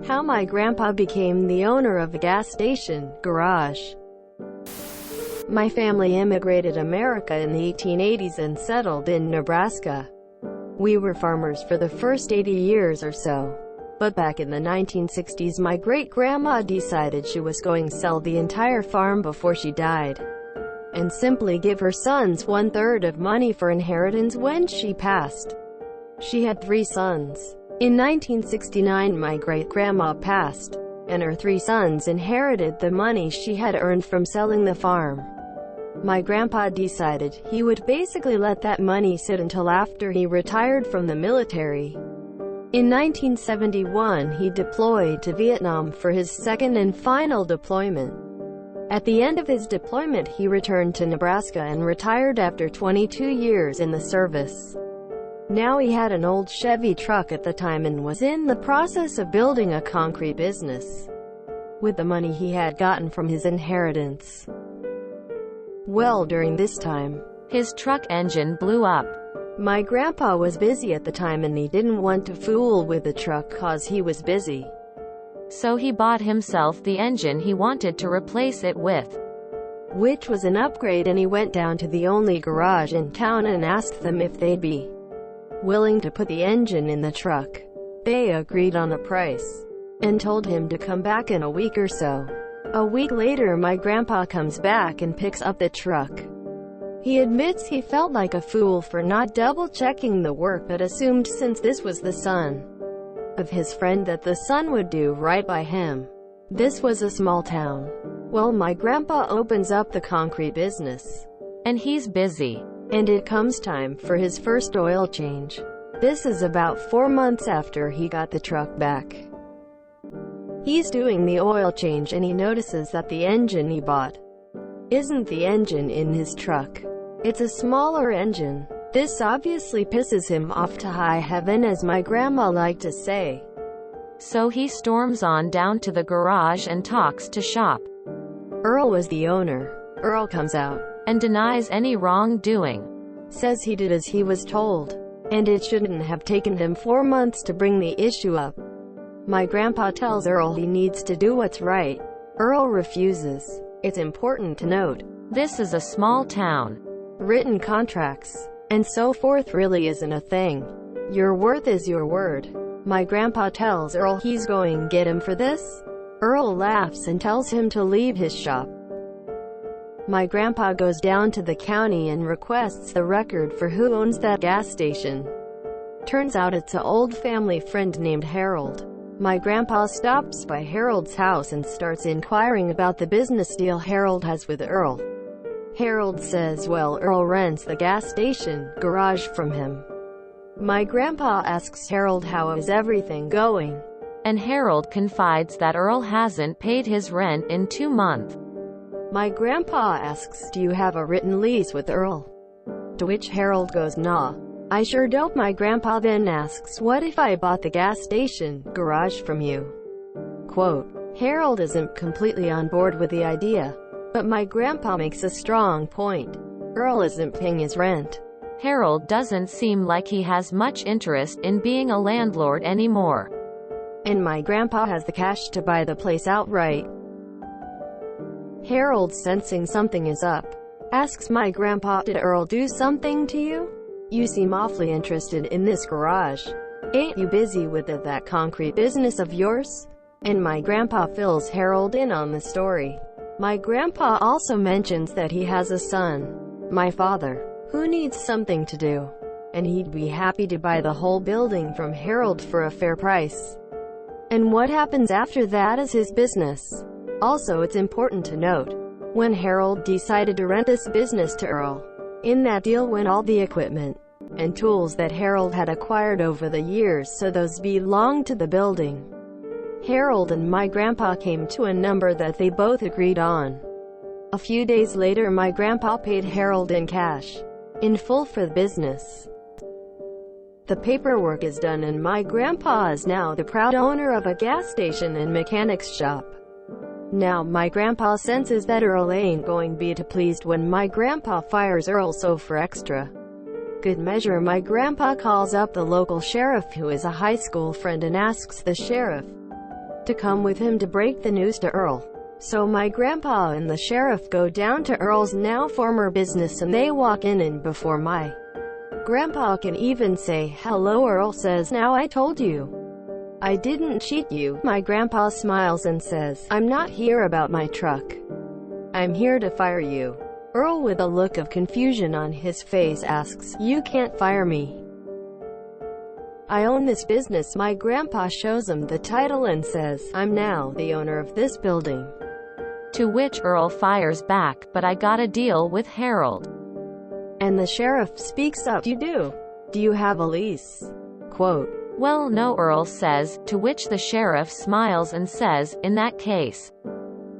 How my grandpa became the owner of a gas station garage. My family immigrated America in the 1880s and settled in Nebraska. We were farmers for the first 80 years or so. But back in the 1960s, my great-grandma decided she was going to sell the entire farm before she died, and simply give her sons 1/3 of money for inheritance when she passed. She had 3 sons. In 1969, my great-grandma passed, and her 3 sons inherited the money she had earned from selling the farm. My grandpa decided he would basically let that money sit until after he retired from the military. In 1971, he deployed to Vietnam for his second and final deployment. At the end of his deployment, he returned to Nebraska and retired after 22 years in the service. Now he had an old Chevy truck at the time and was in the process of building a concrete business with the money he had gotten from his inheritance. Well, during this time, his truck engine blew up. My grandpa was busy at the time and he didn't want to fool with the truck cause he was busy. So he bought himself the engine he wanted to replace it with, which was an upgrade, and he went down to the only garage in town and asked them if they'd be willing to put the engine in the truck. They agreed on a price and told him to come back in a week or so. A week later, my grandpa comes back and picks up the truck. He admits he felt like a fool for not double-checking the work, but assumed since this was the son of his friend that the son would do right by him. This was a small town. Well, my grandpa opens up the concrete business, and he's busy. And it comes time for his first oil change. This is about 4 months after he got the truck back. He's doing the oil change and he notices that the engine he bought isn't the engine in his truck. It's a smaller engine. This obviously pisses him off to high heaven, as my grandma liked to say. So he storms on down to the garage and talks to shop. Earl was the owner. Earl comes out and denies any wrongdoing. Says he did as he was told, and it shouldn't have taken him 4 months to bring the issue up. My grandpa tells Earl he needs to do what's right. Earl refuses. It's important to note, this is a small town. Written contracts and so forth really isn't a thing. Your worth is your word. My grandpa tells Earl he's going to get him for this. Earl laughs and tells him to leave his shop. My grandpa goes down to the county and requests the record for who owns that gas station. Turns out it's an old family friend named Harold. My grandpa stops by Harold's house and starts inquiring about the business deal Harold has with Earl. Harold says, well, Earl rents the gas station garage from him. My grandpa asks Harold how is everything going, and Harold confides that Earl hasn't paid his rent in 2 months. My grandpa asks, do you have a written lease with Earl? To which Harold goes, nah, I sure don't. My grandpa then asks, what if I bought the gas station garage from you? Quote, Harold isn't completely on board with the idea, but my grandpa makes a strong point. Earl isn't paying his rent. Harold doesn't seem like he has much interest in being a landlord anymore. And my grandpa has the cash to buy the place outright. Harold, sensing something is up, asks my grandpa, did Earl do something to you? You seem awfully interested in this garage. Ain't you busy with that concrete business of yours? And my grandpa fills Harold in on the story. My grandpa also mentions that he has a son, my father, who needs something to do, and he'd be happy to buy the whole building from Harold for a fair price. And what happens after that is his business. Also, it's important to note, when Harold decided to rent this business to Earl, in that deal went all the equipment and tools that Harold had acquired over the years, so those belonged to the building. Harold and my grandpa came to a number that they both agreed on. A few days later, my grandpa paid Harold in cash, in full, for the business. The paperwork is done and my grandpa is now the proud owner of a gas station and mechanics shop. Now my grandpa senses that Earl ain't going to be too pleased when my grandpa fires Earl, so for extra good measure, my grandpa calls up the local sheriff, who is a high school friend, and asks the sheriff to come with him to break the news to Earl. So my grandpa and the sheriff go down to Earl's now former business and they walk in, and before my grandpa can even say hello, Earl says, "Now I told you. I didn't cheat you." My grandpa smiles and says, "I'm not here about my truck. I'm here to fire you." Earl, with a look of confusion on his face, asks, "You can't fire me. I own this business." My grandpa shows him the title and says, "I'm now the owner of this building." To which Earl fires back, "But I got a deal with Harold." And the sheriff speaks up, "You do? Do you have a lease?" Quote, "Well, no," Earl says, to which the sheriff smiles and says, "In that case,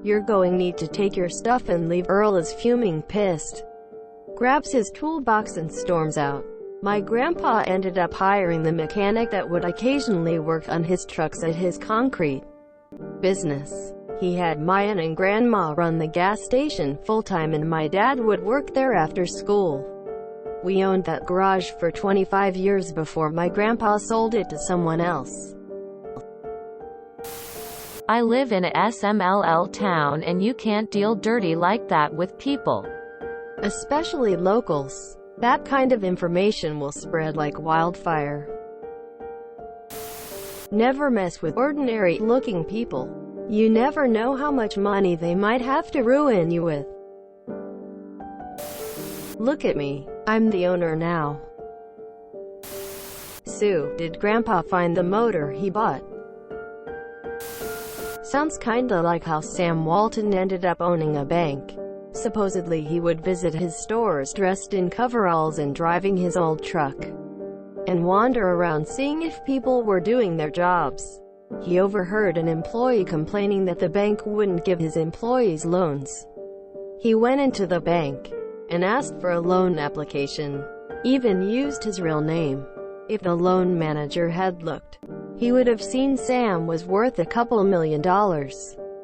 you're going to need to take your stuff and leave." Earl is fuming, pissed, grabs his toolbox and storms out. My grandpa ended up hiring the mechanic that would occasionally work on his trucks at his concrete business. He had my aunt and grandma run the gas station full-time, and my dad would work there after school. We owned that garage for 25 years before my grandpa sold it to someone else. I live in a SMLL town, and you can't deal dirty like that with people. Especially locals. That kind of information will spread like wildfire. Never mess with ordinary-looking people. You never know how much money they might have to ruin you with. Look at me. I'm the owner now. Sue, did Grandpa find the motor he bought? Sounds kinda like how Sam Walton ended up owning a bank. Supposedly he would visit his stores dressed in coveralls and driving his old truck, and wander around seeing if people were doing their jobs. He overheard an employee complaining that the bank wouldn't give his employees loans. He went into the bank and asked for a loan application, even used his real name. If the loan manager had looked, he would have seen Sam was worth a couple $1 million.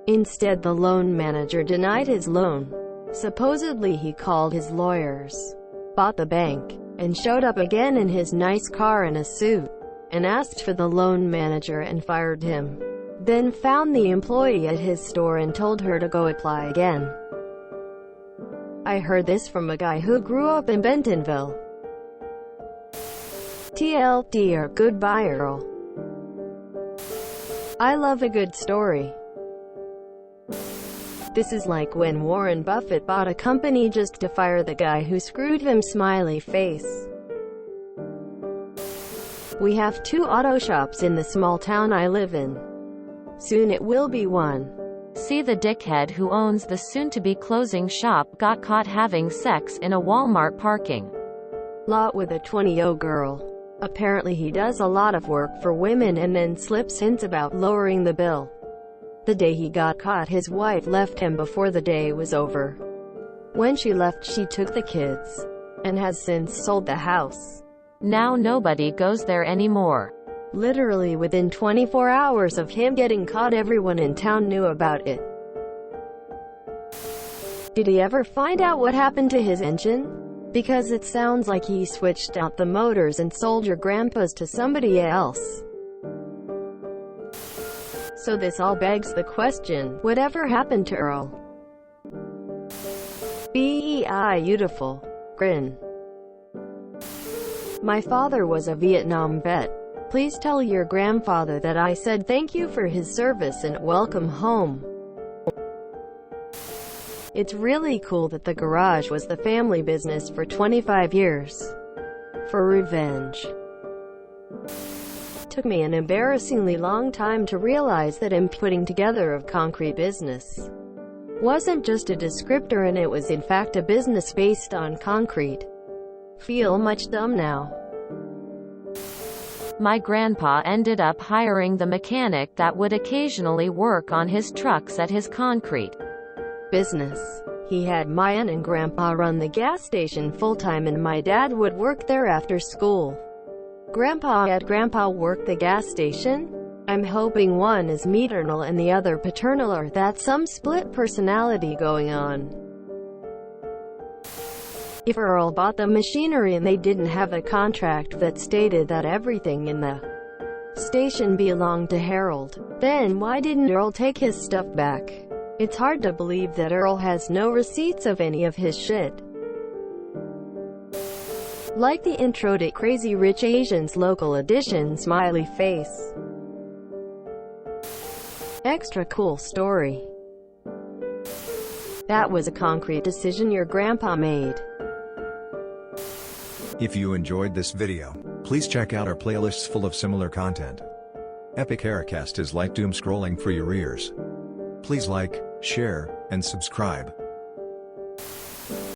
Instead, the loan manager denied his loan. Supposedly he called his lawyers, bought the bank, and showed up again in his nice car in a suit, and asked for the loan manager and fired him. Then found the employee at his store and told her to go apply again. I heard this from a guy who grew up in Bentonville. TLD, or goodbye, Earl. I love a good story. This is like when Warren Buffett bought a company just to fire the guy who screwed him, smiley face. We have 2 auto shops in the small town I live in. Soon it will be 1. See, the dickhead who owns the soon-to-be closing shop got caught having sex in a Walmart parking lot with a 20-year-old girl. Apparently he does a lot of work for women and then slips hints about lowering the bill. The day he got caught, his wife left him before the day was over. When she left, she took the kids, and has since sold the house. Now nobody goes there anymore. Literally within 24 hours of him getting caught, everyone in town knew about it. Did he ever find out what happened to his engine? Because it sounds like he switched out the motors and sold your grandpa's to somebody else. So this all begs the question, whatever happened to Earl? Beautiful. Grin. My father was a Vietnam vet. Please tell your grandfather that I said thank you for his service and welcome home. It's really cool that the garage was the family business for 25 years. For revenge. Took me an embarrassingly long time to realize that him putting together of concrete business wasn't just a descriptor, and it was in fact a business based on concrete. Feel much dumb now. My grandpa ended up hiring the mechanic that would occasionally work on his trucks at his concrete business. He had my aunt and grandpa run the gas station full-time, and my dad would work there after school. Grandpa had grandpa work the gas station? I'm hoping one is maternal and the other paternal, or that's some split personality going on. If Earl bought the machinery and they didn't have a contract that stated that everything in the station belonged to Harold. Then why didn't Earl take his stuff back? It's hard to believe that Earl has no receipts of any of his shit. Like the intro to Crazy Rich Asians local edition smiley face. Extra cool story. That was a concrete decision your grandpa made. If you enjoyed this video, please check out our playlists full of similar content. Epic Aircast is like doom scrolling for your ears. Please like, share, and subscribe.